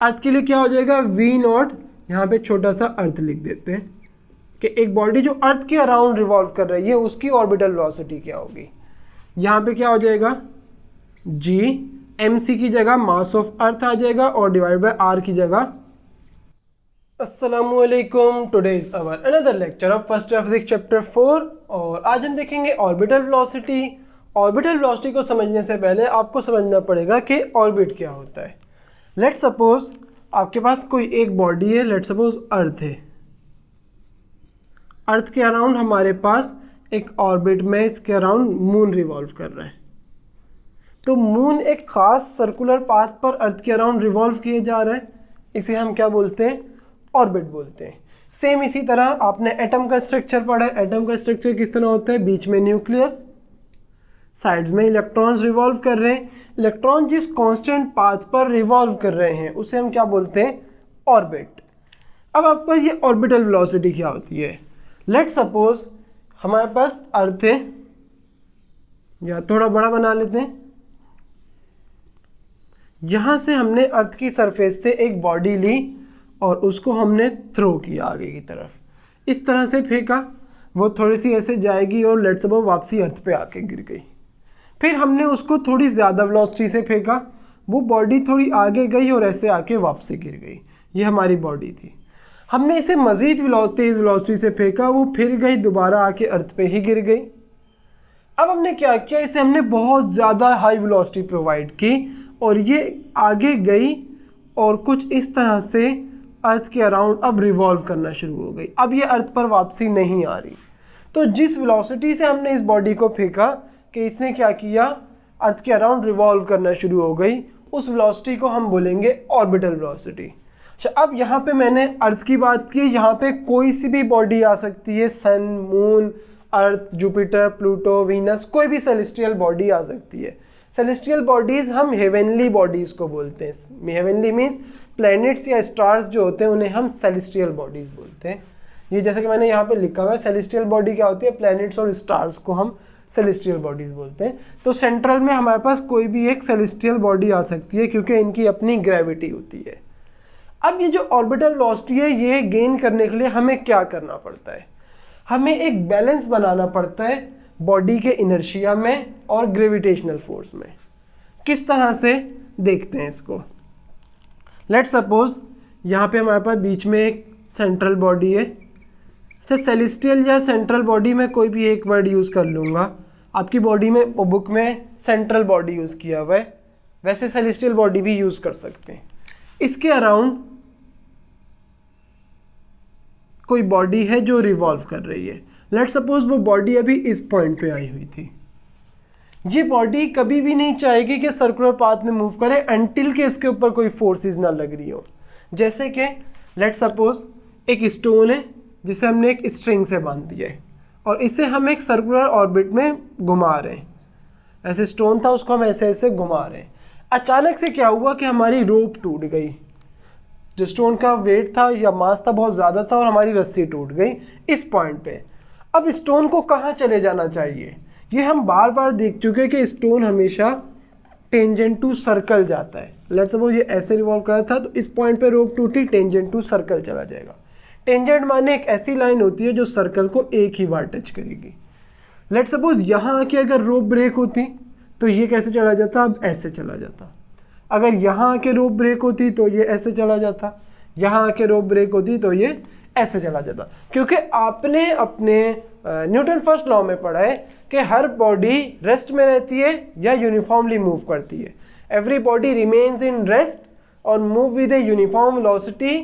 अर्थ के लिए क्या हो जाएगा, वी नॉट, यहाँ पे छोटा सा अर्थ लिख देते हैं कि एक बॉडी जो अर्थ के अराउंड रिवॉल्व कर रही है उसकी ऑर्बिटल वेलोसिटी क्या होगी। यहाँ पे क्या हो जाएगा, जी एम सी की जगह मास ऑफ अर्थ आ जाएगा और डिवाइड बाय आर की जगह। अस्सलामुअलैकुम, today is our another lecture of first of physics chapter 4 और आज हम देखेंगे ऑर्बिटल वेलोसिटी। ऑर्बिटल वेलोसिटी को समझने से पहले आपको समझना पड़ेगा कि ऑर्बिट क्या होता है। लेट्स सपोज आपके पास कोई एक बॉडी है, लेट्स सपोज अर्थ है। अर्थ के अराउंड हमारे पास एक ऑर्बिट में इसके अराउंड मून रिवॉल्व कर रहा है। तो मून एक खास सर्कुलर पाथ पर अर्थ के अराउंड रिवॉल्व किए जा रहा है, इसे हम क्या बोलते हैं, ऑर्बिट बोलते हैं। सेम इसी तरह आपने एटम का स्ट्रक्चर पढ़ा है। एटम का स्ट्रक्चर किस तरह होता है, बीच में न्यूक्लियस, साइड्स में इलेक्ट्रॉन्स रिवॉल्व कर रहे हैं। इलेक्ट्रॉन जिस कांस्टेंट पाथ पर रिवॉल्व कर रहे हैं उसे हम क्या बोलते हैं, ऑर्बिट। अब आपके पास ये ऑर्बिटल वेलोसिटी क्या होती है। लेट्स सपोज हमारे पास अर्थ है, या थोड़ा बड़ा बना लेते हैं। यहां से हमने अर्थ की सरफेस से एक बॉडी ली और उसको हमने थ्रो किया आगे की तरफ, इस तरह से फेंका, वो थोड़ी सी ऐसे जाएगी और लेट्स सपोज वापसी अर्थ पे आके गिर गई। फिर हमने उसको थोड़ी ज़्यादा वेलोसिटी से फेंका, वो बॉडी थोड़ी आगे गई और ऐसे आके वापसी गिर गई। ये हमारी बॉडी थी। हमने इसे मज़ीद तेज़ वेलोसिटी से फेंका, वो फिर गई, दोबारा आके अर्थ पे ही गिर गई। अब हमने क्या किया, इसे हमने बहुत ज़्यादा हाई वेलोसिटी प्रोवाइड की और ये आगे गई और कुछ इस तरह से अर्थ के अराउंड अब रिवॉल्व करना शुरू हो गई। अब ये अर्थ पर वापसी नहीं आ रही। तो जिस वेलोसिटी से हमने इस बॉडी को फेंका कि इसने क्या किया, अर्थ के अराउंड रिवॉल्व करना शुरू हो गई, उस वेलोसिटी को हम बोलेंगे ऑर्बिटल वेलोसिटी। अच्छा, अब यहाँ पे मैंने अर्थ की बात की, यहाँ पे कोई सी भी बॉडी आ सकती है, सन, मून, अर्थ, जुपिटर, प्लूटो, वीनस, कोई भी सेलेस्टियल बॉडी आ सकती है। सेलेस्टियल बॉडीज़ हम हेवनली बॉडीज़ को बोलते हैं। हेवनली मीन्स प्लैनेट्स या स्टार्स जो होते हैं उन्हें हम सेलेस्टियल बॉडीज़ बोलते हैं। ये जैसे कि मैंने यहाँ पे लिखा हुआ है, सेलेस्टियल बॉडी क्या होती है, प्लैनेट्स और स्टार्स को हम सेलेस्टियल बॉडीज़ बोलते हैं। तो सेंट्रल में हमारे पास कोई भी एक सेलेस्टियल बॉडी आ सकती है क्योंकि इनकी अपनी ग्रेविटी होती है। अब ये जो ऑर्बिटल वेलोसिटी है, ये गेन करने के लिए हमें क्या करना पड़ता है, हमें एक बैलेंस बनाना पड़ता है बॉडी के इनर्शिया में और ग्रेविटेशनल फोर्स में। किस तरह से देखते हैं इसको। लेट्स सपोज यहाँ पे हमारे पास बीच में एक सेंट्रल बॉडी है। अच्छा, सेलेस्टियल या सेंट्रल बॉडी में कोई भी एक वर्ड यूज़ कर लूँगा। आपकी बॉडी में, बुक में सेंट्रल बॉडी यूज़ किया हुआ है, वैसे सेलेस्टियल बॉडी भी यूज़ कर सकते हैं। इसके अराउंड कोई बॉडी है जो रिवॉल्व कर रही है। लेट्स सपोज वो बॉडी अभी इस पॉइंट पे आई हुई थी। ये बॉडी कभी भी नहीं चाहेगी कि सर्कुलर पाथ में मूव करे अनटिल के इसके ऊपर कोई फोर्सेस ना लग रही हो। जैसे कि लेट्स सपोज एक स्टोन है जिसे हमने एक स्ट्रिंग से बांध दिया है और इसे हम एक सर्कुलर ऑर्बिट में घुमा रहे हैं। ऐसे स्टोन था, उसको हम ऐसे ऐसे घुमा रहे हैं। अचानक से क्या हुआ कि हमारी रोप टूट गई। जो स्टोन का वेट था या मास था बहुत ज़्यादा था और हमारी रस्सी टूट गई इस पॉइंट पे। अब स्टोन को कहाँ चले जाना चाहिए, ये हम बार बार देख चुके हैं कि स्टोन हमेशा टेंजेंट टू सर्कल जाता है। लेट्स सपोज ये ऐसे रिवॉल्व कर रहा था तो इस पॉइंट पे रोप टूटी, टेंजेंट टू सर्कल चला जाएगा। टेंजेंट माने एक ऐसी लाइन होती है जो सर्कल को एक ही बार टच करेगी। लेट्स सपोज यहाँ आके अगर रोप ब्रेक होती तो ये कैसे चला जाता, अब ऐसे चला जाता। अगर यहाँ आके रोप ब्रेक होती तो ये ऐसे चला जाता, यहाँ आके रोप ब्रेक होती तो ये ऐसे चला जाता। क्योंकि आपने अपने न्यूटन फर्स्ट लॉ में पढ़ा है कि हर बॉडी रेस्ट में रहती है या यूनिफॉर्मली मूव करती है। Every body remains in rest और move with a uniform velocity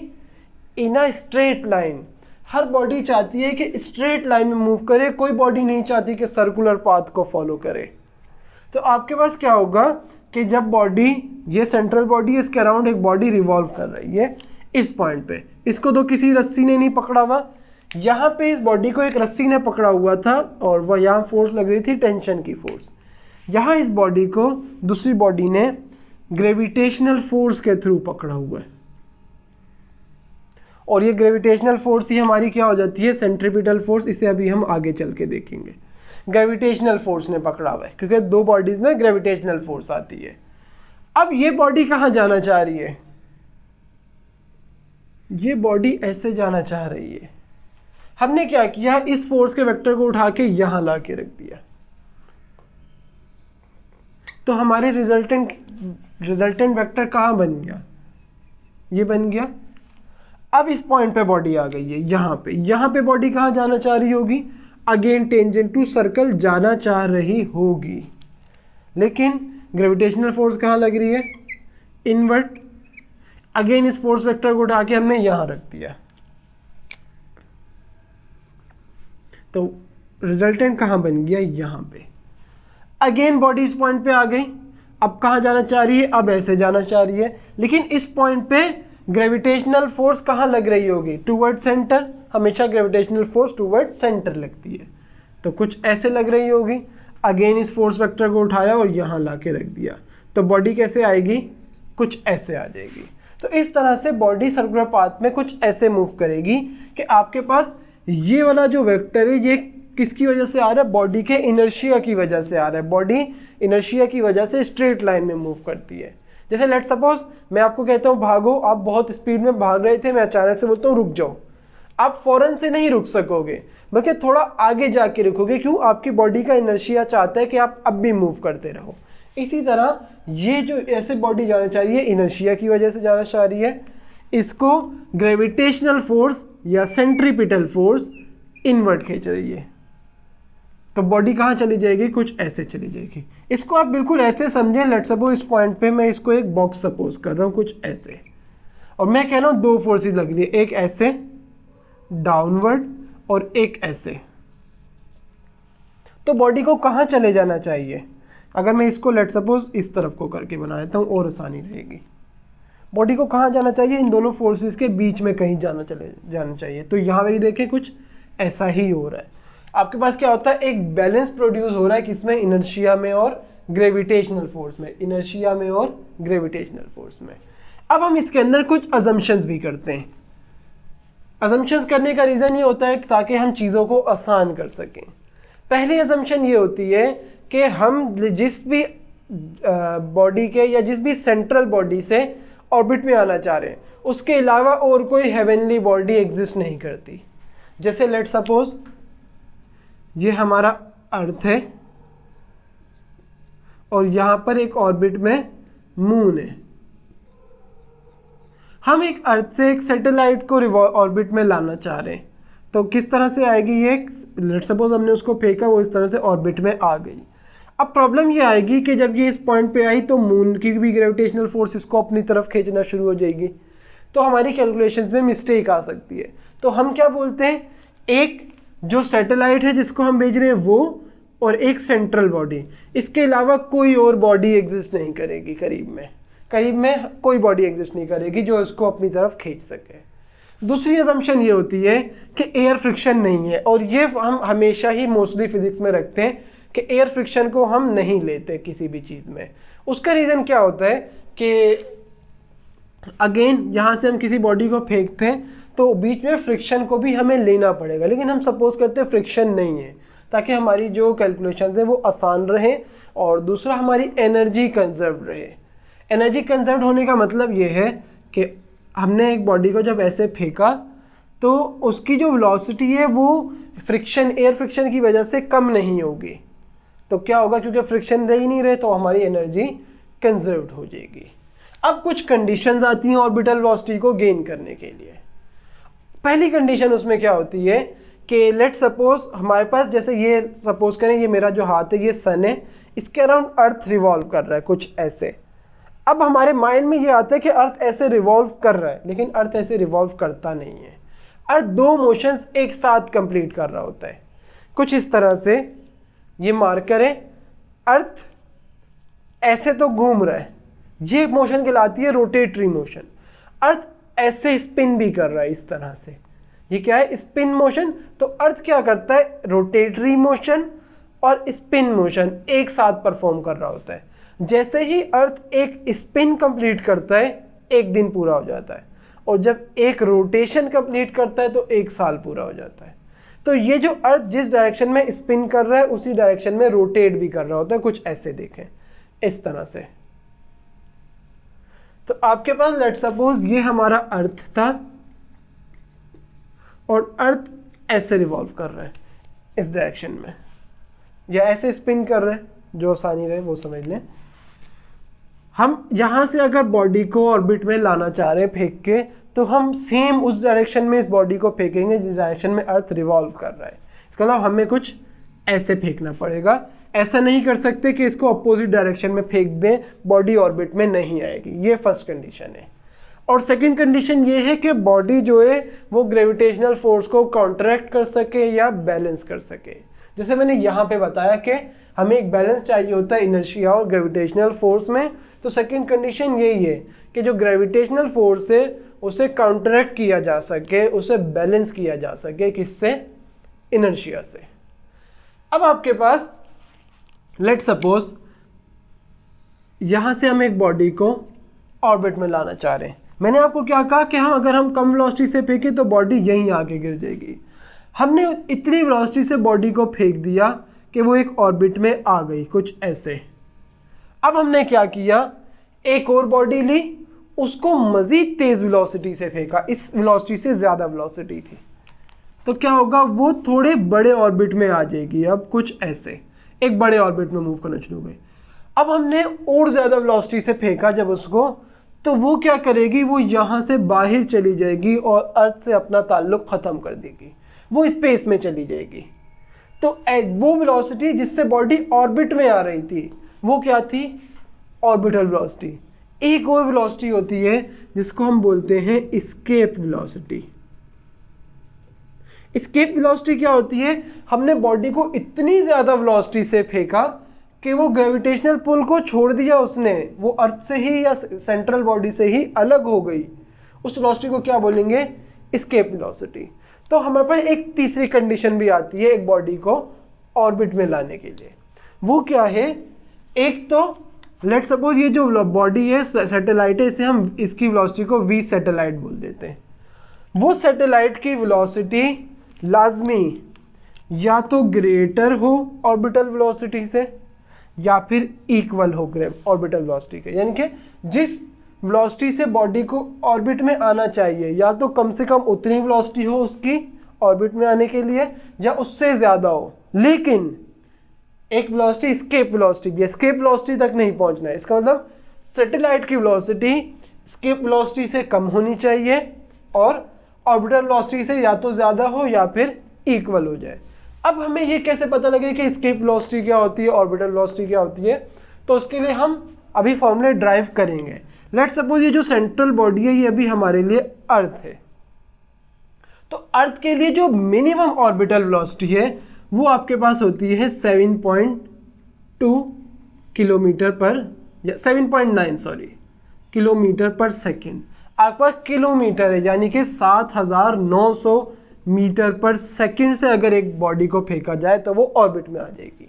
in a straight line. हर बॉडी चाहती है कि स्ट्रेट लाइन में मूव करे, कोई बॉडी नहीं चाहती कि सर्कुलर पाथ को फॉलो करे। तो आपके पास क्या होगा कि जब बॉडी, ये सेंट्रल बॉडी, इसके अराउंड एक बॉडी रिवॉल्व कर रही है इस पॉइंट पे, इसको तो किसी रस्सी ने नहीं पकड़ा हुआ, यहाँ पे इस बॉडी को एक रस्सी ने पकड़ा हुआ था और वह यहाँ फोर्स लग रही थी, टेंशन की फोर्स। यहाँ इस बॉडी को दूसरी बॉडी ने ग्रेविटेशनल फोर्स के थ्रू पकड़ा हुआ है और ये ग्रेविटेशनल फोर्स ही हमारी क्या हो जाती है, सेंट्रीपिटल फोर्स। इसे अभी हम आगे चल के देखेंगे। ग्रेविटेशनल फोर्स ने पकड़ा हुआ है क्योंकि दो बॉडीज में ग्रेविटेशनल फोर्स आती है। अब ये बॉडी कहाँ जाना चाह रही है, ये बॉडी ऐसे जाना चाह रही है, हमने क्या किया, इस फोर्स के वेक्टर को उठा के यहां ला के रख दिया, तो हमारे रिजल्टेंट वेक्टर कहाँ बन गया, ये बन गया। अब इस पॉइंट पे बॉडी आ गई है, यहाँ पे बॉडी कहाँ जाना चाह रही होगी, अगेन टेंजेंट टू सर्कल जाना चाह रही होगी, लेकिन ग्रेविटेशनल फोर्स कहाँ लग रही है, इनवर्ट। अगेन इस फोर्स वेक्टर को उठा के हमने यहां रख दिया, तो रिजल्टेंट कहां बन गया, यहां पे। अगेन बॉडी इस पॉइंट पे आ गई, अब कहां जाना चाह रही है, अब ऐसे जाना चाह रही है, लेकिन इस पॉइंट पे ग्रेविटेशनल फोर्स कहां लग रही होगी, टूवर्ड सेंटर। हमेशा ग्रेविटेशनल फोर्स टूवर्ड सेंटर लगती है, तो कुछ ऐसे लग रही होगी। अगेन इस फोर्स वेक्टर को उठाया और यहां ला के रख दिया, तो बॉडी कैसे आएगी, कुछ ऐसे आ जाएगी। तो इस तरह से बॉडी सर्कुलर पाथ में कुछ ऐसे मूव करेगी कि आपके पास ये वाला जो वेक्टर है ये किसकी वजह से आ रहा है, बॉडी के इनर्शिया की वजह से आ रहा है। बॉडी इनर्शिया की वजह से स्ट्रेट लाइन में मूव करती है। जैसे लेट सपोज मैं आपको कहता हूँ भागो, आप बहुत स्पीड में भाग रहे थे, मैं अचानक से बोलता हूँ रुक जाओ, आप फौरन से नहीं रुक सकोगे, बल्कि थोड़ा आगे जाके रुकोगे। क्यों, आपकी बॉडी का इनर्शिया चाहता है कि आप अब भी मूव करते रहो। इसी तरह ये जो ऐसे बॉडी जाना चाह रही है, इनर्शिया की वजह से जाना चाह रही है, इसको ग्रेविटेशनल फोर्स या सेंट्रीपिटल फोर्स इनवर्ट खींच रही है, तो बॉडी कहाँ चली जाएगी, कुछ ऐसे चली जाएगी। इसको आप बिल्कुल ऐसे समझें, लेट्स सपोज इस पॉइंट पे मैं इसको एक बॉक्स सपोज कर रहा हूँ कुछ ऐसे, और मैं कह रहा हूँ दो फोर्सेस लग रही है, एक ऐसे डाउनवर्ड और एक ऐसे। तो बॉडी को कहाँ चले जाना चाहिए, अगर मैं इसको लेट सपोज इस तरफ को करके बना देता हूँ और आसानी रहेगी। बॉडी को कहाँ जाना चाहिए, इन दोनों फोर्सेस के बीच में कहीं जाना चाहिए। तो यहाँ पे देखिए कुछ ऐसा ही हो रहा है। आपके पास क्या होता है, एक बैलेंस प्रोड्यूस हो रहा है, किसमें, इनर्शिया में और ग्रेविटेशनल फोर्स में, इनर्शिया में और ग्रेविटेशनल फोर्स में। अब हम इसके अंदर कुछ अजम्पशंस भी करते हैं। अजम्पशंस करने का रीज़न ये होता है ताकि हम चीज़ों को आसान कर सकें। पहली अजम्पशन ये होती है कि हम जिस भी बॉडी के या जिस भी सेंट्रल बॉडी से ऑर्बिट में आना चाह रहे हैं उसके अलावा और कोई हेवनली बॉडी एग्जिस्ट नहीं करती। जैसे लेट सपोज ये हमारा अर्थ है और यहाँ पर एक ऑर्बिट में मून है। हम एक अर्थ से एक सैटेलाइट को ऑर्बिट में लाना चाह रहे हैं, तो किस तरह से आएगी ये, लेट सपोज हमने उसको फेंका, वो इस तरह से ऑर्बिट में आ गई। अब प्रॉब्लम ये आएगी कि जब ये इस पॉइंट पे आई तो मून की भी ग्रेविटेशनल फोर्स इसको अपनी तरफ खींचना शुरू हो जाएगी, तो हमारी कैलकुलेशंस में मिस्टेक आ सकती है। तो हम क्या बोलते हैं, एक जो सैटेलाइट है जिसको हम भेज रहे हैं वो, और एक सेंट्रल बॉडी, इसके अलावा कोई और बॉडी एग्जिस्ट नहीं करेगी। करीब में कोई बॉडी एग्जिस्ट नहीं करेगी जो इसको अपनी तरफ खींच सके। दूसरी असम्पशन ये होती है कि एयर फ्रिक्शन नहीं है, और ये हम हमेशा ही मोस्टली फिजिक्स में रखते हैं कि एयर फ्रिक्शन को हम नहीं लेते किसी भी चीज़ में। उसका रीज़न क्या होता है कि अगेन यहाँ से हम किसी बॉडी को फेंकते हैं तो बीच में फ्रिक्शन को भी हमें लेना पड़ेगा, लेकिन हम सपोज करते हैं फ्रिक्शन नहीं है, ताकि हमारी जो कैलकुलेशंस है वो आसान रहे, और दूसरा हमारी एनर्जी कंजर्व रहे। एनर्जी कंजर्व होने का मतलब ये है कि हमने एक बॉडी को जब ऐसे फेंका तो उसकी जो वेलोसिटी है वो एयर फ्रिक्शन की वजह से कम नहीं होगी। तो क्या होगा, क्योंकि फ्रिक्शन रह ही नहीं रहे तो हमारी एनर्जी कंजर्व्ड हो जाएगी। अब कुछ कंडीशंस आती हैं ऑर्बिटल वेलोसिटी को गेन करने के लिए। पहली कंडीशन उसमें क्या होती है कि लेट सपोज हमारे पास, जैसे ये सपोज करें ये मेरा जो हाथ है ये सन है, इसके अराउंड अर्थ रिवॉल्व कर रहा है कुछ ऐसे। अब हमारे माइंड में ये आता है कि अर्थ ऐसे रिवॉल्व कर रहा है, लेकिन अर्थ ऐसे रिवॉल्व करता नहीं है। अर्थ दो मोशंस एक साथ कंप्लीट कर रहा होता है कुछ इस तरह से। ये मार्कर है, अर्थ ऐसे तो घूम रहा है, ये मोशन कहलाती है रोटेटरी मोशन। अर्थ ऐसे स्पिन भी कर रहा है इस तरह से, ये क्या है, स्पिन मोशन। तो अर्थ क्या करता है, रोटेटरी मोशन और स्पिन मोशन एक साथ परफॉर्म कर रहा होता है। जैसे ही अर्थ एक स्पिन कंप्लीट करता है एक दिन पूरा हो जाता है, और जब एक रोटेशन कंप्लीट करता है तो एक साल पूरा हो जाता है। तो ये जो अर्थ जिस डायरेक्शन में स्पिन कर रहा है उसी डायरेक्शन में रोटेट भी कर रहा होता है, कुछ ऐसे देखें इस तरह से। तो आपके पास लेट सपोज ये हमारा अर्थ था और अर्थ ऐसे रिवॉल्व कर रहा है इस डायरेक्शन में, या ऐसे स्पिन कर रहे हैं, जो आसानी रहे वो समझ लें। हम यहाँ से अगर बॉडी को ऑर्बिट में लाना चाह रहे हैं फेंक के, तो हम सेम उस डायरेक्शन में इस बॉडी को फेंकेंगे जिस डायरेक्शन में अर्थ रिवॉल्व कर रहा है। इसके अलावा हमें कुछ ऐसे फेंकना पड़ेगा। ऐसा नहीं कर सकते कि इसको अपोजिट डायरेक्शन में फेंक दें, बॉडी ऑर्बिट में नहीं आएगी। ये फर्स्ट कंडीशन है। और सेकंड कंडीशन ये है कि बॉडी जो है वो ग्रेविटेशनल फोर्स को कॉन्ट्रैक्ट कर सके या बैलेंस कर सके। जैसे मैंने यहाँ पे बताया कि हमें एक बैलेंस चाहिए होता है इनर्शिया और ग्रेविटेशनल फोर्स में, तो सेकंड कंडीशन यही है कि जो ग्रेविटेशनल फोर्स है उसे काउंटरैक्ट किया जा सके, उसे बैलेंस किया जा सके, किससे? इनर्शिया से। अब आपके पास लेट सपोज यहां से हम एक बॉडी को ऑर्बिट में लाना चाह रहे हैं। मैंने आपको क्या कहा कि अगर हम कम वेलोसिटी से फेंके तो बॉडी यहीं आके गिर जाएगी। हमने इतनी वेलोसिटी से बॉडी को फेंक दिया कि वो एक ऑर्बिट में आ गई, कुछ ऐसे। अब हमने क्या किया, एक और बॉडी ली, उसको मजीद तेज वेलोसिटी से फेंका, इस वेलोसिटी से ज़्यादा वेलोसिटी थी, तो क्या होगा, वो थोड़े बड़े ऑर्बिट में आ जाएगी। अब कुछ ऐसे एक बड़े ऑर्बिट में मूव करना शुरू हो गई। अब हमने और ज़्यादा वेलोसिटी से फेंका जब उसको, तो वो क्या करेगी, वो यहाँ से बाहर चली जाएगी और अर्थ से अपना ताल्लुक ख़त्म कर देगी, वो स्पेस में चली जाएगी। तो वो वेलोसिटी जिससे बॉडी ऑर्बिट में आ रही थी वो क्या थी, ऑर्बिटल वेलोसिटी। एक और वेलोसिटी होती है जिसको हम बोलते हैं एस्केप वेलोसिटी। एस्केप वेलोसिटी क्या होती है, हमने बॉडी को इतनी ज़्यादा वेलोसिटी से फेंका कि वो ग्रेविटेशनल पुल को छोड़ दिया उसने, वो अर्थ से ही या सेंट्रल बॉडी से ही अलग हो गई, उस वेलोसिटी को क्या बोलेंगे, एस्केप वेलोसिटी। तो हमारे पास एक तीसरी कंडीशन भी आती है एक बॉडी को ऑर्बिट में लाने के लिए। वो क्या है, एक तो लेट सपोज ये जो बॉडी है सैटेलाइट है, इसे हम इसकी वेलोसिटी को वी सैटेलाइट बोल देते हैं। वो सैटेलाइट की वेलोसिटी लाजमी या तो ग्रेटर हो ऑर्बिटल वेलोसिटी से या फिर इक्वल हो ऑर्बिटल वेलोसिटी के, यानी कि जिस वेलोसिटी से बॉडी को ऑर्बिट में आना चाहिए या तो कम से कम उतनी वेलोसिटी हो उसकी ऑर्बिट में आने के लिए या उससे ज़्यादा हो, लेकिन एक वेलोसिटी एस्केप वेलोसिटी भी, एस्केप वेलोसिटी तक नहीं पहुंचना है। इसका मतलब सैटेलाइट की वेलोसिटी एस्केप वेलोसिटी से कम होनी चाहिए और ऑर्बिटल वेलोसिटी से या तो ज़्यादा हो या फिर इक्वल हो जाए। अब हमें ये कैसे पता लगे कि एस्केप वेलोसिटी क्या होती है, ऑर्बिटल वेलोसिटी क्या होती है, तो उसके लिए हम अभी फॉर्मूले ड्राइव करेंगे। लेट सपोज ये जो सेंट्रल बॉडी है ये अभी हमारे लिए अर्थ है, तो अर्थ के लिए जो मिनिमम ऑर्बिटल वेलोसिटी है वो आपके पास होती है 7.2 किलोमीटर पर, या 7.9 सॉरी किलोमीटर पर सेकेंड। आपके पास किलोमीटर है, यानी कि 7,900 मीटर पर सेकंड से अगर एक बॉडी को फेंका जाए तो वो ऑर्बिट में आ जाएगी।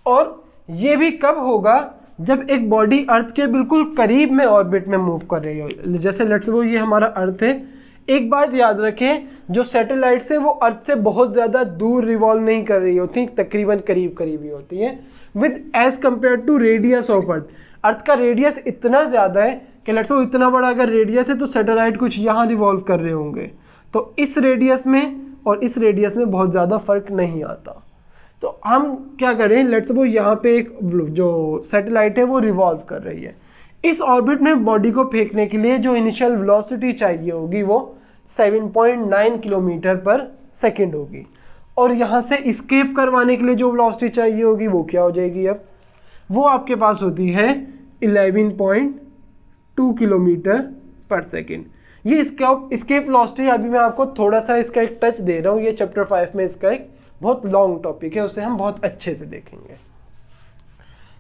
और ये भी कब होगा, जब एक बॉडी अर्थ के बिल्कुल करीब में ऑर्बिट में मूव कर रही हो। जैसे लेट्स सपोज ये हमारा अर्थ है, एक बात याद रखें, जो सैटेलाइट्स है वो अर्थ से बहुत ज़्यादा दूर रिवॉल्व नहीं कर रही होती, तकरीबन करीब करीब ही होती है with as compare to radius of earth. Earth का रेडियस इतना ज़्यादा है कि लेट्स सपोज इतना बड़ा अगर रेडियस है तो सैटेलाइट कुछ यहाँ रिवॉल्व कर रहे होंगे, तो इस रेडियस में और इस रेडियस में बहुत ज़्यादा फर्क नहीं आता। तो हम क्या करें, लेट्स सपोज यहाँ पे एक जो सैटेलाइट है वो रिवॉल्व कर रही है, इस ऑर्बिट में बॉडी को फेंकने के लिए जो इनिशियल वेलोसिटी चाहिए होगी वो 7.9 किलोमीटर पर सेकेंड होगी, और यहाँ से एस्केप करवाने के लिए जो वेलोसिटी चाहिए होगी वो क्या हो जाएगी, अब वो आपके पास होती है 11.2 किलोमीटर पर सेकेंड। ये एस्केप वेलोसिटी, अभी मैं आपको थोड़ा सा इसका एक टच दे रहा हूँ, ये चैप्टर 5 में इसका एक बहुत लॉन्ग टॉपिक है, उसे हम बहुत अच्छे से देखेंगे।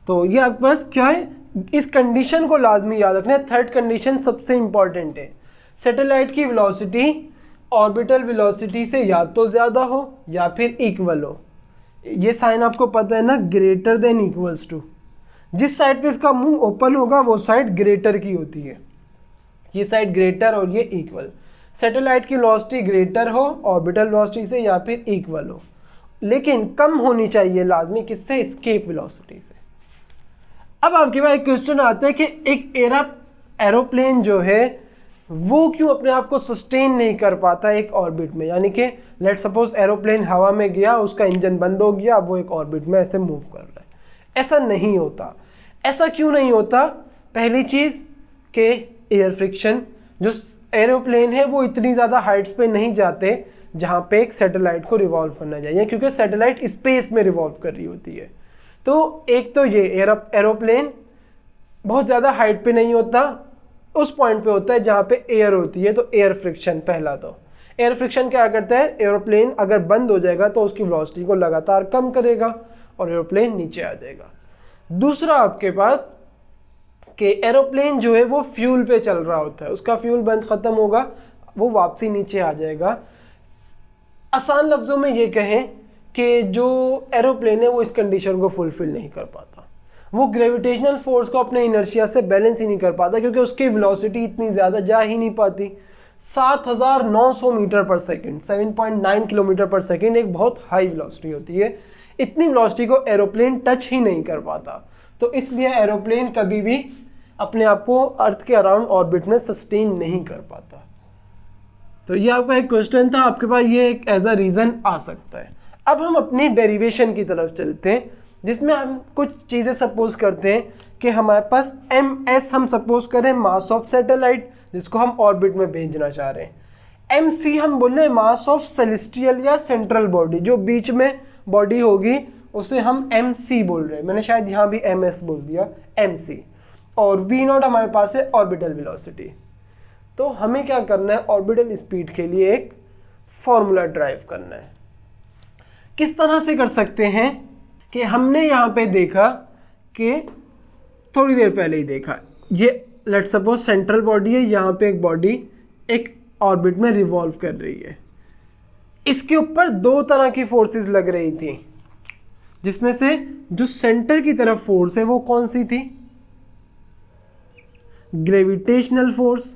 तो ये आपके पास क्या है, इस कंडीशन को लाजमी याद रखना है। थर्ड कंडीशन सबसे इंपॉर्टेंट है, सैटेलाइट की वेलोसिटी ऑर्बिटल वेलोसिटी से या तो ज़्यादा हो या फिर इक्वल हो। ये साइन आपको पता है ना, ग्रेटर देन इक्वल्स टू। जिस साइड पे इसका मुंह ओपन होगा वो साइड ग्रेटर की होती है, ये साइड ग्रेटर और ये इक्वल। सैटेलाइट की वेलोसिटी ग्रेटर हो ऑर्बिटल वेलोसिटी से या फिर इक्वल हो, लेकिन कम होनी चाहिए लाजमी, किससे, एस्केप वेलोसिटी से। अब आपके पास एक क्वेश्चन आता है कि एक एरोप्लेन जो है वो क्यों अपने आप को सस्टेन नहीं कर पाता एक ऑर्बिट में, यानी कि लेट सपोज एरोप्लेन हवा में गया, उसका इंजन बंद हो गया, अब वो एक ऑर्बिट में ऐसे मूव कर रहा है। ऐसा नहीं होता। ऐसा क्यों नहीं होता? पहली चीज़ कि एयर फ्रिक्शन, जो एरोप्लेन है वो इतनी ज़्यादा हाइट्स पे नहीं जाते जहाँ पे एक सैटेलाइट को रिवॉल्व करना चाहिए, क्योंकि सैटेलाइट स्पेस में रिवॉल्व कर रही होती है। तो एक तो ये एरोप्लेन बहुत ज़्यादा हाइट पे नहीं होता, उस पॉइंट पे होता है जहाँ पे एयर होती है। तो एयर फ्रिक्शन, पहला तो एयर फ्रिक्शन क्या करता है, एरोप्लेन अगर बंद हो जाएगा तो उसकी वेलोसिटी को लगातार कम करेगा और एरोप्लेन नीचे आ जाएगा। दूसरा आपके पास कि एरोप्लेन जो है वो फ्यूल पे चल रहा होता है, उसका फ्यूल बंद ख़त्म होगा, वो वापसी नीचे आ जाएगा। आसान लफ्ज़ों में ये कहें कि जो एरोप्लेन है वो इस कंडीशन को फुलफिल नहीं कर पाता, वो ग्रेविटेशनल फोर्स को अपने इनर्शिया से बैलेंस ही नहीं कर पाता, क्योंकि उसकी वेलोसिटी इतनी ज़्यादा जा ही नहीं पाती। 7900 मीटर पर सेकंड, 7.9 किलोमीटर पर सेकंड एक बहुत हाई वेलोसिटी होती है। इतनी वेलोसिटी को एरोप्लेन टच ही नहीं कर पाता, तो इसलिए एरोप्लेन कभी भी अपने आप को अर्थ के अराउंड ऑर्बिट में सस्टेन नहीं कर पाता। तो ये आपका एक क्वेश्चन था, आपके पास ये एक एज अ रीज़न आ सकता है। अब हम अपनी डेरिवेशन की तरफ चलते हैं, जिसमें हम कुछ चीज़ें सपोज करते हैं कि हमारे पास ms हम सपोज करें मास ऑफ सैटेलाइट, जिसको हम ऑर्बिट में भेजना चाह रहे हैं। mc हम बोले मास ऑफ सेलेस्टियल या सेंट्रल बॉडी, जो बीच में बॉडी होगी उसे हम mc बोल रहे हैं। मैंने शायद यहाँ भी ms बोल दिया, mc। और v0 हमारे पास है ऑर्बिटल वेलोसिटी। तो हमें क्या करना है, ऑर्बिटल स्पीड के लिए एक फॉर्मूला ड्राइव करना है। किस तरह से कर सकते हैं कि हमने यहाँ पे देखा कि थोड़ी देर पहले ही देखा, ये लेट सपोज सेंट्रल बॉडी है, यहाँ पे एक बॉडी एक ऑर्बिट में रिवॉल्व कर रही है। इसके ऊपर दो तरह की फोर्सेस लग रही थी, जिसमें से जो सेंटर की तरफ फोर्स है वो कौन सी थी, ग्रेविटेशनल फोर्स।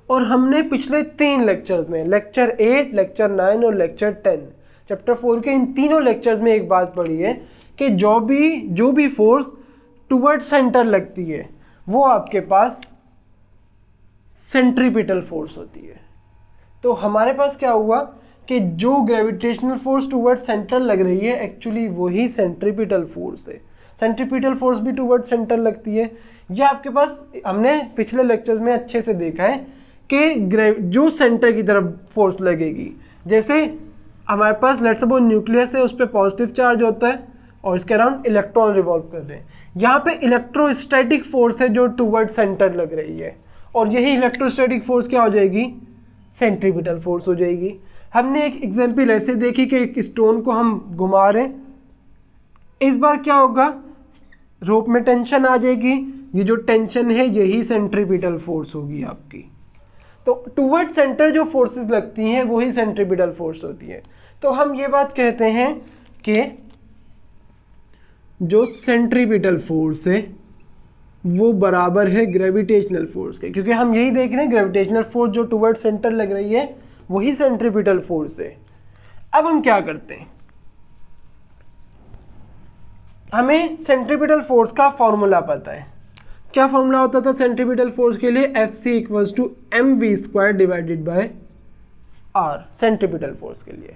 और हमने पिछले 3 लेक्चर्स में, लेक्चर 8, लेक्चर 9 और लेक्चर 10, चैप्टर 4 के इन तीनों लेक्चर्स में एक बात पढ़ी है कि जो भी फोर्स टुवर्ड सेंटर लगती है वो आपके पास सेंट्रीपिटल फोर्स होती है। तो हमारे पास क्या हुआ कि जो ग्रेविटेशनल फोर्स टुवर्ड सेंटर लग रही है एक्चुअली वही सेंट्रीपिटल फोर्स है। सेंट्रीपिटल फोर्स भी टुवर्ड सेंटर लगती है। यह आपके पास हमने पिछले लेक्चर्स में अच्छे से देखा है कि जो सेंटर की तरफ फोर्स लगेगी, जैसे हमारे पास लेट्स सपोज न्यूक्लियस है, उस पर पॉजिटिव चार्ज होता है और इसके अराउंड इलेक्ट्रॉन रिवॉल्व कर रहे हैं। यहाँ पे इलेक्ट्रोस्टैटिक फोर्स है जो टुवर्ड सेंटर लग रही है, और यही इलेक्ट्रोस्टैटिक फोर्स क्या हो जाएगी, सेंट्रीपिटल फोर्स हो जाएगी। हमने एक एग्जाम्पल ऐसे देखी कि एक स्टोन को हम घुमा रहे हैं, इस बार क्या होगा, रोप में टेंशन आ जाएगी, ये जो टेंशन है यही सेंट्रीपिटल फोर्स होगी आपकी। तो टुवर्ड सेंटर जो फोर्सेस लगती हैं वही सेंट्रीपिटल फोर्स होती है। तो हम ये बात कहते हैं कि जो सेंट्रीपिटल फोर्स है वो बराबर है ग्रेविटेशनल फोर्स के, क्योंकि हम यही देख रहे हैं ग्रेविटेशनल फोर्स जो टुवर्ड सेंटर लग रही है वही सेंट्रीपिटल फोर्स है। अब हम क्या करते हैं, हमें सेंट्रीपिटल फोर्स का फॉर्मूला पता है। क्या फॉर्मूला होता था सेंट्रीपिटल फोर्स के लिए, Fc = mv² divided by r, centripetal force के लिए।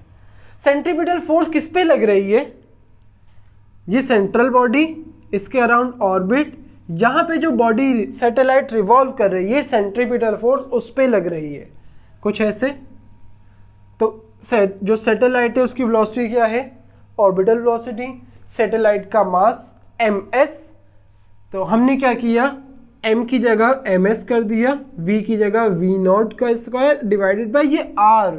सेंट्रीपिटल फोर्स किस पे लग रही है, ये सेंट्रल बॉडी, इसके अराउंड ऑर्बिट, यहाँ पे जो बॉडी सैटेलाइट रिवॉल्व कर रही है सेंट्रीपिटल फोर्स उस पे लग रही है, कुछ ऐसे। तो जो सैटेलाइट है उसकी वेलोसिटी क्या है, ऑर्बिटल वेलोसिटी, सैटेलाइट का मास ms। तो हमने क्या किया, m की जगह ms कर दिया, v की जगह v0 का स्क्वायर डिवाइडेड बाय ये r।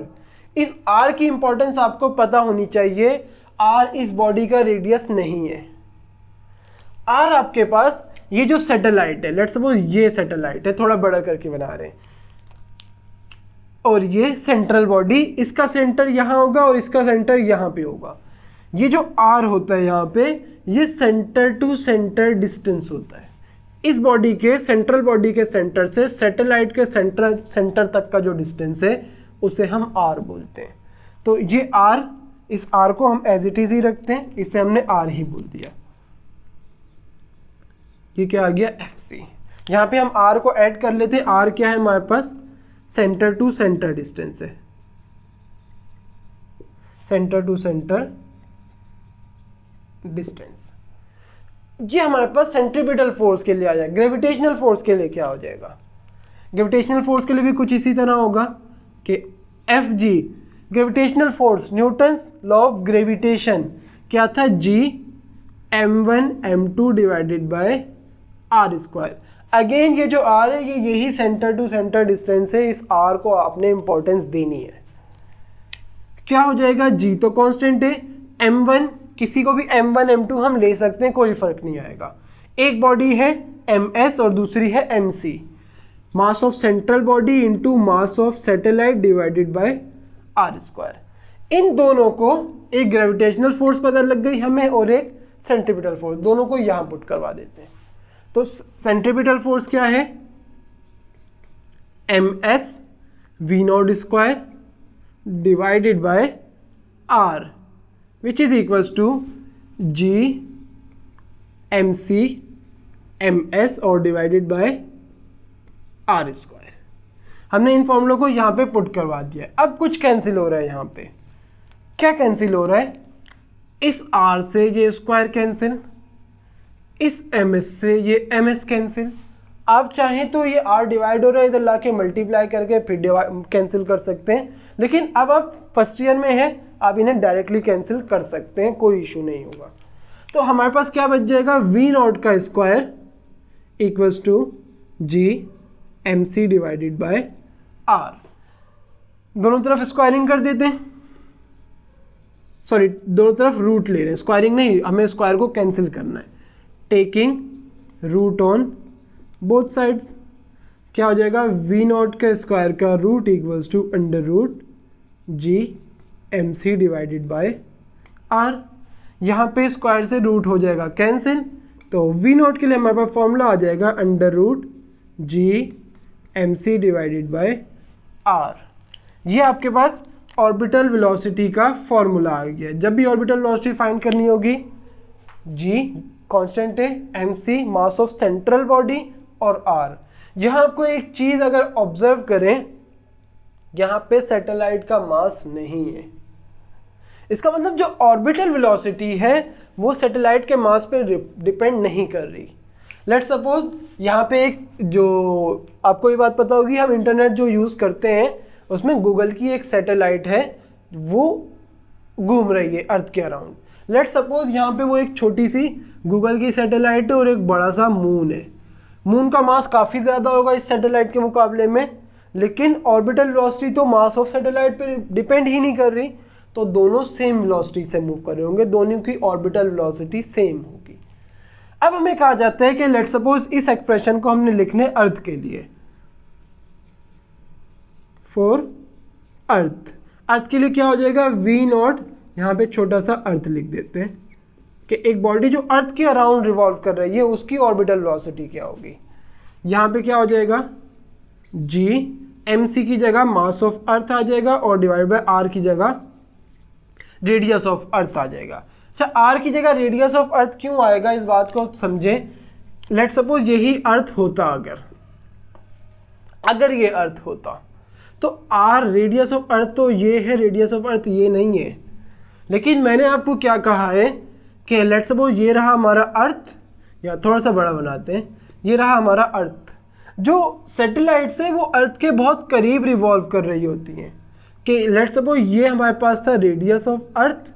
इस r की इंपॉर्टेंस आपको पता होनी चाहिए, r इस बॉडी का रेडियस नहीं है। r आपके पास ये जो सैटेलाइट है, लेट्स सपोज ये सैटेलाइट है, थोड़ा बड़ा करके बना रहे हैं, और ये सेंट्रल बॉडी, इसका सेंटर यहाँ होगा और इसका सेंटर यहाँ पे होगा। ये जो r होता है यहाँ पे, ये सेंटर टू सेंटर डिस्टेंस होता है। इस बॉडी के, सेंट्रल बॉडी के सेंटर से सैटेलाइट के सेंटर तक का जो डिस्टेंस है उसे हम r बोलते हैं। तो ये r, इस r को हम एज इट इज ही रखते हैं, इसे हमने r ही बोल दिया। ये क्या आ गया, Fc। यहाँ पे हम आर को ऐड कर लेते हैं। आर क्या है हमारे पास, सेंटर टू सेंटर डिस्टेंस है, सेंटर टू सेंटर डिस्टेंस। ये हमारे पास सेंट्रीपिटल फोर्स के लिए आ जाएगा। ग्रेविटेशनल फोर्स के लिए क्या हो जाएगा, ग्रेविटेशनल फोर्स के लिए भी कुछ इसी तरह होगा कि F G, gravitational force, Newton's law of gravitation क्या था, G m1 m2 divided by R square. Again ये जो आर है ये यही सेंटर टू सेंटर डिस्टेंस है, इस आर को आपने इंपॉर्टेंस देनी है। क्या हो जाएगा, जी तो कांस्टेंट है, m1 किसी को भी m1 m2 हम ले सकते हैं, कोई फर्क नहीं आएगा। एक बॉडी है ms और दूसरी है mc, mass of central body into mass of satellite divided by R square. इन दोनों को एक ग्रेविटेशनल फोर्स पता लग गई हमें और एक सेंट्रीपिटल फोर्स, दोनों को यहां पुट करवा देते हैं। तो सेंट्रीपिटल फोर्स क्या है, ms v not square divided by R which is equals to g mc ms और डिवाइडेड बाय आर स्क्वायर। हमने इन फॉर्मूलों को यहाँ पे पुट करवा दिया। अब कुछ कैंसिल हो रहा है, यहाँ पे क्या कैंसिल हो रहा है, इस r से ये स्क्वायर कैंसिल, इस ms से ये ms कैंसिल। आप चाहें तो ये r डिवाइड हो रहा है, इधर ला के मल्टीप्लाई करके फिर कैंसिल कर सकते हैं, लेकिन अब आप फर्स्ट ईयर में हैं, आप इन्हें डायरेक्टली कैंसिल कर सकते हैं, कोई इशू नहीं होगा। तो हमारे पास क्या बच जाएगा, v नॉट का square equals to G mc divided by r। दोनों तरफ स्क्वायरिंग कर देते हैं, सॉरी दोनों तरफ रूट ले रहे हैं, स्क्वायरिंग नहीं, हमें स्क्वायर को कैंसिल करना है। Taking root on both sides, क्या हो जाएगा, v नॉट का स्क्वायर का root equals to under root G mc divided by r। यहाँ पे स्क्वायर से रूट हो जाएगा कैंसिल, तो v नॉट के लिए हमारे पास फॉर्मूला आ जाएगा under root G mc divided by r। ये आपके पास ऑर्बिटल वेलोसिटी का फॉर्मूला आ गया। जब भी ऑर्बिटल वेलोसिटी फाइंड करनी होगी, g कांस्टेंट है, mc mass of central body और r। यहाँ आपको एक चीज अगर ऑब्जर्व करें, यहाँ पे सैटेलाइट का मास नहीं है, इसका मतलब जो ऑर्बिटल वेलोसिटी है वो सैटेलाइट के मास पे डिपेंड नहीं कर रही। लेट्स सपोज यहाँ पे एक, जो आपको ये बात पता होगी, हम इंटरनेट जो यूज़ करते हैं उसमें गूगल की एक सैटेलाइट है, वो घूम रही है अर्थ के अराउंड। लेट्स सपोज यहाँ पे वो एक छोटी सी गूगल की सैटेलाइट है और एक बड़ा सा मून है। मून का मास काफ़ी ज़्यादा होगा इस सैटेलाइट के मुकाबले में, लेकिन ऑर्बिटल वेलोसिटी तो मास ऑफ सैटेलाइट पे डिपेंड ही नहीं कर रही, तो दोनों सेम वेलोसिटी से मूव कर रहे होंगे, दोनों की ऑर्बिटल वेलोसिटी सेम होगी। अब हमें कहा जाता है कि लेट्स सपोज इस एक्सप्रेशन को हमने लिखने अर्थ के लिए, फॉर अर्थ। अर्थ के लिए क्या हो जाएगा, v नॉट, यहाँ पे छोटा सा अर्थ लिख देते हैं कि एक बॉडी जो अर्थ के अराउंड रिवॉल्व कर रही है उसकी ऑर्बिटल वेलोसिटी क्या होगी। यहाँ पे क्या हो जाएगा, g mc की जगह मास ऑफ अर्थ आ जाएगा और डिवाइड बाय r की जगह रेडियस ऑफ अर्थ आ जाएगा। अच्छा, r की जगह रेडियस ऑफ अर्थ क्यों आएगा, इस बात को समझें। लेट्स सपोज यही अर्थ होता, अगर ये अर्थ होता तो r रेडियस ऑफ अर्थ तो ये है, रेडियस ऑफ अर्थ ये नहीं है। लेकिन मैंने आपको क्या कहा है कि लेट्स सपोज ये रहा हमारा अर्थ, या थोड़ा सा बड़ा बनाते हैं, ये रहा हमारा अर्थ। जो सैटेलाइट्स है वो अर्थ के बहुत करीब रिवॉल्व कर रही होती हैं, कि लेट्स सपोज ये हमारे पास था रेडियस ऑफ अर्थ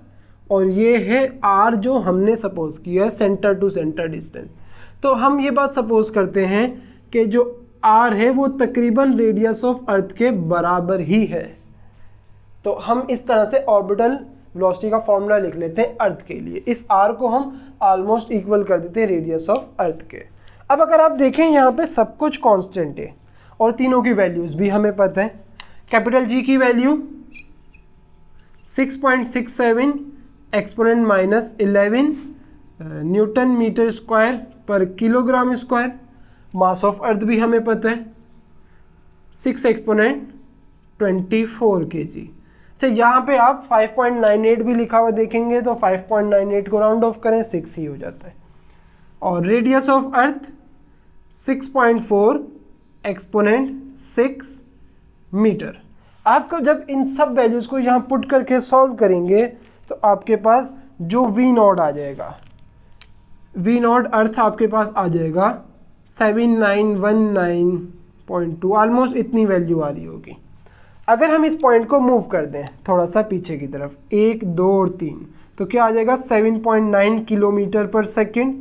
और ये है r जो हमने सपोज किया है सेंटर टू सेंटर डिस्टेंस। तो हम ये बात सपोज करते हैं कि जो r है वो तकरीबन रेडियस ऑफ अर्थ के बराबर ही है। तो हम इस तरह से ऑर्बिटल वेलोसिटी का फॉर्मूला लिख लेते हैं अर्थ के लिए। इस r को हम ऑलमोस्ट इक्वल कर देते हैं रेडियस ऑफ अर्थ के। अब अगर आप देखें यहाँ पे सब कुछ कांस्टेंट है और तीनों की वैल्यूज़ भी हमें पता है। कैपिटल G की value 6.67 exponent minus 11 newton meter square पर kilogram square. Mass of earth भी हमें पता है 6 एक्सपोनेंट 24 kg। अच्छा, यहाँ पे आप 5.98 भी लिखा हुआ देखेंगे तो 5.98 को राउंड ऑफ करें 6 ही हो जाता है। और radius of earth 6.4 exponent 6 metre. आपको जब इन सब वैल्यूज़ को यहाँ पुट करके सॉल्व करेंगे तो आपके पास जो वी नॉट आ जाएगा, वी नॉट अर्थ आपके पास आ जाएगा 7919.2, ऑलमोस्ट इतनी वैल्यू आ रही होगी। अगर हम इस पॉइंट को मूव कर दें थोड़ा सा पीछे की तरफ 1, 2 और 3, तो क्या आ जाएगा 7.9 किलोमीटर पर सेकेंड,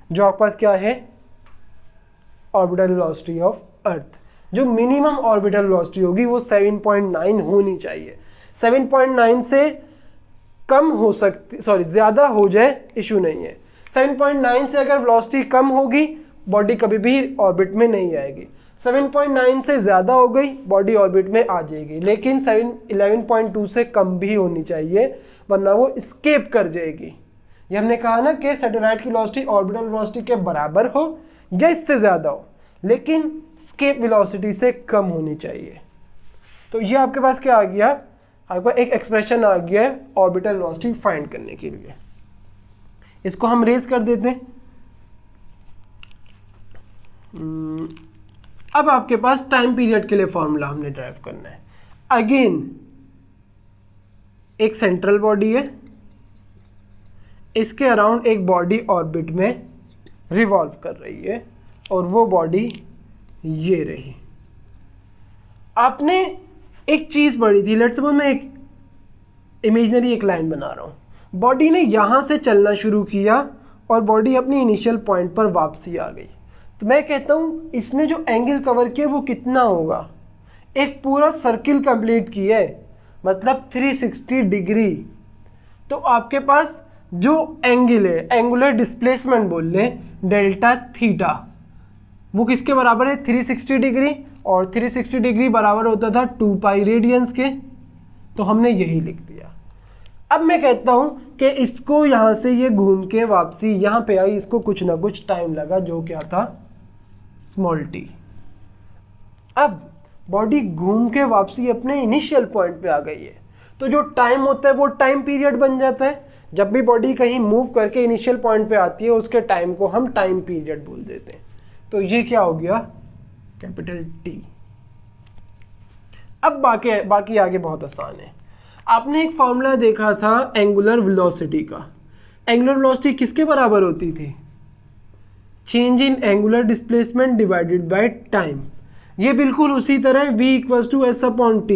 जो आपके पास क्या है ऑर्बिटल वेलोसिटी ऑफ अर्थ। जो मिनिमम ऑर्बिटल वेलोसिटी होगी वो 7.9 होनी चाहिए। 7.9 से कम हो सकती, सॉरी ज़्यादा हो जाए इशू नहीं है। 7.9 से अगर वेलोसिटी कम होगी बॉडी कभी भी ऑर्बिट में नहीं आएगी। 7.9 से ज़्यादा हो गई बॉडी ऑर्बिट में आ जाएगी, लेकिन 11.2 से कम भी होनी चाहिए वरना वो स्केप कर जाएगी। ये हमने कहा ना कि सैटेलाइट की वेलोसिटी ऑर्बिटल वेलोसिटी के बराबर हो या इससे ज़्यादा हो, लेकिन स्केप वेलोसिटी से कम होनी चाहिए। तो ये आपके पास क्या आ गया, आपको एक एक्सप्रेशन आ गया है ऑर्बिटल वेलोसिटी फाइंड करने के लिए। इसको हम रेज कर देते हैं। अब आपके पास टाइम पीरियड के लिए फॉर्मूला हमने ड्राइव करना है। अगेन एक सेंट्रल बॉडी है, इसके अराउंड एक बॉडी ऑर्बिट में रिवॉल्व कर रही है और वो बॉडी ये रही। आपने एक चीज़ पढ़ी थी, लेट्स सपोज मैं एक इमेजिनरी एक लाइन बना रहा हूँ, बॉडी ने यहाँ से चलना शुरू किया और बॉडी अपनी इनिशियल पॉइंट पर वापसी आ गई। तो मैं कहता हूँ इसने जो एंगल कवर किया वो कितना होगा, एक पूरा सर्किल कंप्लीट किया है, मतलब 360 डिग्री। तो आपके पास जो एंगल है, एंगुलर डिस्प्लेसमेंट बोल लें डेल्टा थीटा, वो किसके बराबर है 360 डिग्री, और 360 डिग्री बराबर होता था 2 पाई रेडियंस के। तो हमने यही लिख दिया। अब मैं कहता हूँ कि इसको यहाँ से ये घूम के वापसी यहाँ पे आई, इसको कुछ ना कुछ टाइम लगा जो क्या था स्मॉल टी। अब बॉडी घूम के वापसी अपने इनिशियल पॉइंट पे आ गई है, तो जो टाइम होता है वो टाइम पीरियड बन जाता है। जब भी बॉडी कहीं मूव करके इनिशियल पॉइंट पे आती है उसके टाइम को हम टाइम पीरियड बोल देते हैं। तो ये क्या हो गया कैपिटल टी। अब बाकी आगे बहुत आसान है। आपने एक फॉर्मूला देखा था एंगुलर वेलोसिटी का। एंगुलर वेलोसिटी किसके बराबर होती थी, change in angular displacement divided by time. ये बिल्कुल उसी तरह v = s/t।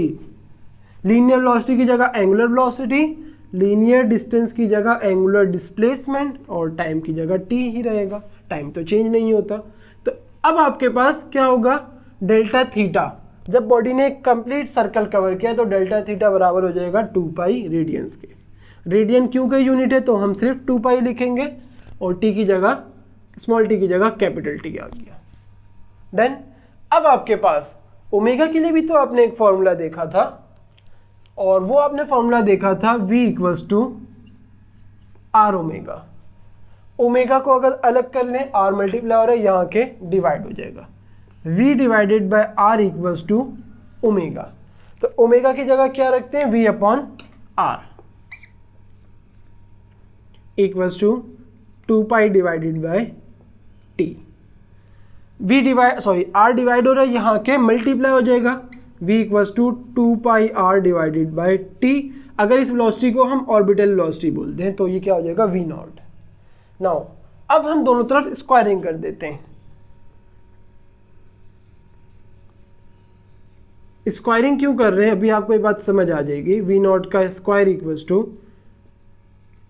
लीनियर वेलोसिटी की जगह एंगुलर वेलोसिटी, लीनियर डिस्टेंस की जगह एंगुलर डिस्प्लेसमेंट और टाइम की जगह t ही रहेगा, टाइम तो चेंज नहीं होता। तो अब आपके पास क्या होगा डेल्टा थीटा। जब बॉडी ने एक कंप्लीट सर्कल कवर किया तो डेल्टा थीटा बराबर हो जाएगा 2 पाई रेडियंस के। रेडियन क्यों का यूनिट है तो हम सिर्फ 2 पाई लिखेंगे और t की जगह स्मॉल t की जगह कैपिटल T आ गया। डन। अब आपके पास ओमेगा के लिए भी तो आपने एक फॉर्मूला देखा था, और वो आपने फॉर्मूला देखा था v = r ओमेगा। ओमेगा को अगर अलग कर लें r मल्टीप्लाई हो रहा है यहाँ के डिवाइड हो जाएगा, v divided by r = omega. तो ओमेगा की जगह क्या रखते हैं v/r = 2 pi divided by t। r divide हो रहा है यहाँ के मल्टीप्लाई हो जाएगा, v = 2 pi r divided by t। अगर इस वेलोसिटी को हम ऑर्बिटल वेलोसिटी बोलते हैं तो ये क्या हो जाएगा v0। नाउ अब हम दोनों तरफ स्क्वायरिंग कर देते हैं। स्क्वायरिंग क्यों कर रहे हैं अभी आपको ये बात समझ आ जाएगी। v0 का square =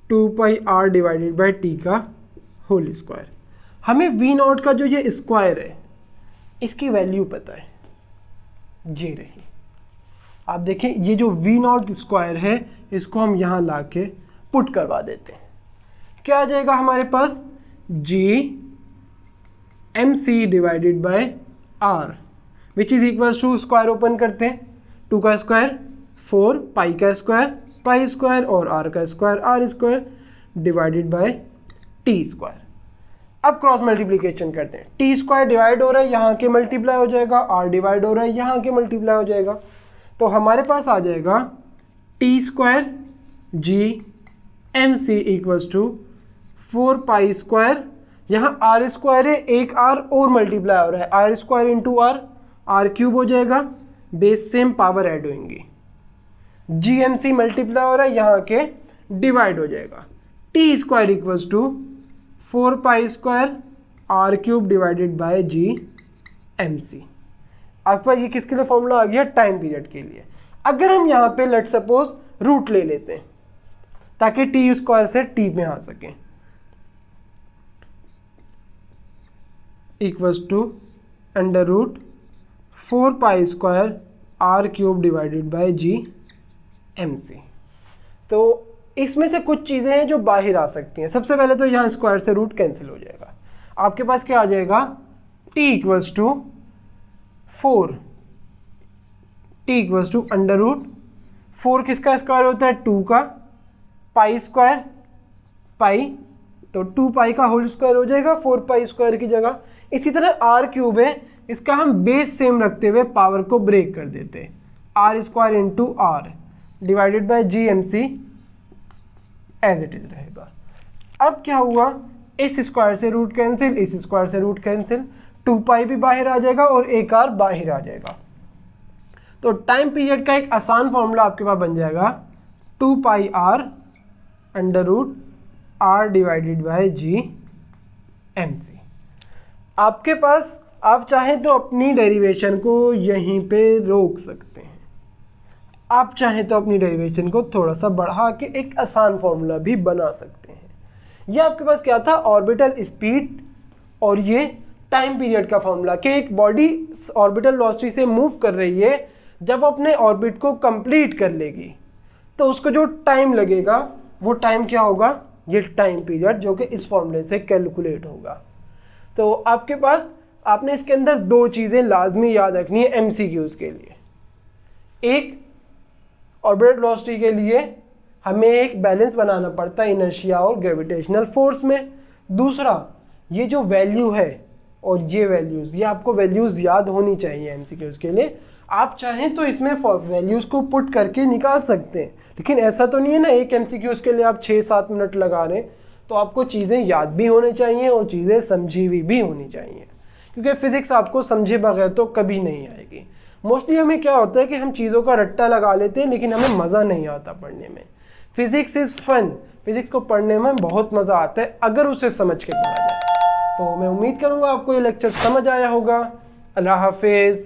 2 pi r divided by t का होल स्क्वायर। हमें v0 का जो ये स्क्वायर है इसकी वैल्यू पता है, ये रही। आप देखें ये जो v0 स्क्वायर है इसको हम यहाँ ला के पुट करवा देते हैं। क्या आ जाएगा हमारे पास g mc divided by r which is equals to, square open करते हैं, 2 का स्क्वायर 4, पाई का स्क्वायर पाई स्क्वायर और r का square r square divided by t square. अब क्रॉस मल्टीप्लिकेशन करते हैं, टी स्क्वायर डिवाइड हो रहा है यहाँ के मल्टीप्लाई हो जाएगा, r डिवाइड हो रहा है यहाँ के मल्टीप्लाई हो जाएगा। तो हमारे पास आ जाएगा T square G M C = 4 pi square यहाँ आर स्क्वायर है, एक आर और मल्टीप्लाई हो रहा है, R square into R cube हो जाएगा, बेस सेम पावर ऐड होंगी, GMC मल्टीप्लाई हो रहा है, यहाँ के डिवाइड हो जाएगा, T square equals to 4 pi square R cube divided by GMC। आपके पास ये किसके लिए फॉर्मूला आ गया? टाइम पीरियड के लिए। अगर हम यहाँ पे लेट सपोज रूट ले लेते हैं ताकि टी स्क्वायर से टी में आ सके, equals to under root 4 pi square R cube divided by GMC। तो इसमें से कुछ चीज़ें हैं जो बाहर आ सकती हैं। सबसे पहले तो यहाँ स्क्वायर से रूट कैंसिल हो जाएगा, आपके पास क्या आ जाएगा? t equals to 4, t equals to under root 4 किसका स्क्वायर होता है? 2 का, पाई स्क्वायर पाई, तो 2 पाई का होल स्क्वायर हो जाएगा 4 पाई स्क्वायर की जगह। इसी तरह आर क्यूब है, इसका हम बेस सेम रखते हुए पावर को ब्रेक कर देते हैं, R square into R divided by GMC as it is रहेगा। अब क्या हुआ? इस स्क्वायर से रूट कैंसिल, इस स्क्वायर से रूट कैंसिल, 2 पाई भी बाहर आ जाएगा और एक आर बाहर आ जाएगा। तो टाइम पीरियड का एक आसान फॉर्मूला आपके पास बन जाएगा 2 pi R under root R divided by GMC। आपके पास, आप चाहें तो अपनी डेरिवेशन को यहीं पे रोक सकते हैं, आप चाहें तो अपनी डेरिवेशन को थोड़ा सा बढ़ा के एक आसान फॉर्मूला भी बना सकते हैं। ये आपके पास क्या था? ऑर्बिटल स्पीड और ये टाइम पीरियड का फॉर्मूला कि एक बॉडी ऑर्बिटल वेलोसिटी से मूव कर रही है, जब अपने ऑर्बिट को कंप्लीट कर लेगी तो उसको जो टाइम लगेगा वो टाइम क्या होगा? ये टाइम पीरियड, जो कि इस फॉर्मूले से कैलकुलेट होगा। तो आपके पास, आपने इसके अंदर 2 चीज़ें लाजमी याद रखनी है MCQs के लिए। एक, ऑर्बिटल वेलोसिटी के लिए हमें एक बैलेंस बनाना पड़ता है इनर्शिया और ग्रेविटेशनल फोर्स में। दूसरा, ये जो वैल्यू है और ये वैल्यूज़, ये आपको वैल्यूज़ याद होनी चाहिए MCQs के लिए। आप चाहें तो इसमें वैल्यूज़ को पुट करके निकाल सकते हैं, लेकिन ऐसा तो नहीं है ना एक MCQs के लिए आप 6-7 मिनट लगा रहे हैं। तो आपको चीज़ें याद भी होनी चाहिए और चीज़ें समझी हुई भी होनी चाहिए, क्योंकि फिज़िक्स आपको समझे बगैर तो कभी नहीं आएगी। मोस्टली हमें क्या होता है कि हम चीज़ों का रट्टा लगा लेते हैं, लेकिन हमें मज़ा नहीं आता पढ़ने में। फिज़िक्स इज़ फन, फिज़िक्स को पढ़ने में बहुत मज़ा आता है अगर उसे समझ के पढ़ा जाए। तो मैं उम्मीद करूँगा आपको ये लेक्चर समझ आया होगा। अल्लाह हाफिज़।